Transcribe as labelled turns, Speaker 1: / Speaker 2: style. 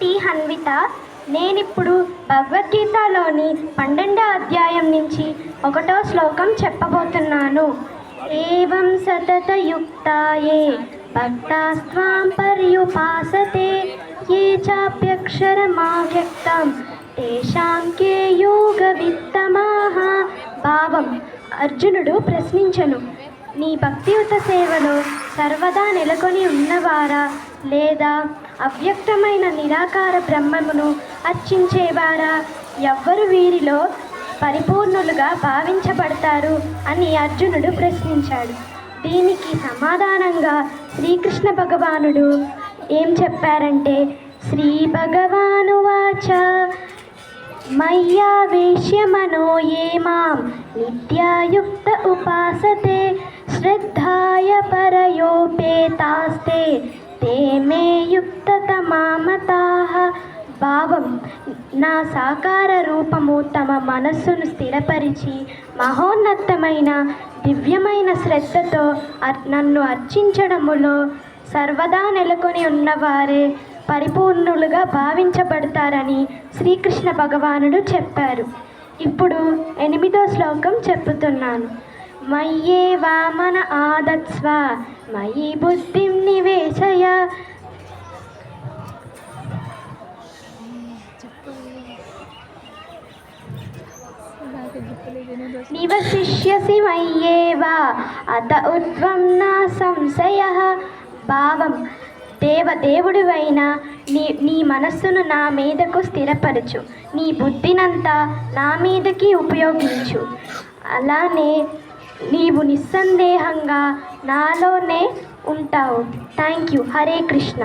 Speaker 1: T Hanvitha. నేనిప్పుడు భగవద్గీతలోని 12వ అధ్యాయం నుంచి 1వ శ్లోకం చెప్పబోతున్నాను. ఏవం సతతయుక్తాయే భక్తాస్త్వాం పర్యుపాసతే ఏ చాప్యక్షరమవ్యక్తం తేషాం కే యోగ విత్తమాః. భావం: అర్జునుడు ప్రశ్నించెను, నీ భక్తియుత సేవలో సర్వదా నెలకొని ఉన్నవారా లేదా అవ్యక్తమైన నిరాకార బ్రహ్మమును అర్చించేవారా? ఎవ్వరు వీరిలో పరిపూర్ణులుగా భావించబడతారు అని అర్జునుడు ప్రశ్నించాడు. దీనికి సమాధానంగా శ్రీకృష్ణ భగవానుడు ఏం చెప్పారంటే, శ్రీ భగవానువాచ మయ్యావేశ్య మనో ఏ మాం నిత్యాయుక్త ఉపాసతే శ్రద్ధాయ పరయోపేతాస్తే తే మే యుక్తతమా మతాః. భావం: నా సాకార రూపము తమ మనస్సును స్థిరపరిచి మహోన్నతమైన దివ్యమైన శ్రద్ధతో నన్ను అర్చించడములో సర్వదా నెలకొని ఉన్నవారే పరిపూర్ణులుగా భావించబడతారని శ్రీకృష్ణ భగవానుడు చెప్పారు. ఇప్పుడు 8వ శ్లోకం చెప్పుతున్నాను. మయ్యే వామన ఆదత్స్వ మయి బుద్ధిం నివేశయ. నివసిష్యసి మయ్యేవ అత ఉత్వం నా సంశయః. భావం: దేవుడివైన నీ మనస్సును నా మీదకు స్థిరపరచు, నీ బుద్ధినంతా నా మీదకి ఉపయోగించు. అలానే నీవు నిస్సందేహంగా నాలోనే ఉంటావు. Thank you. హరే కృష్ణ.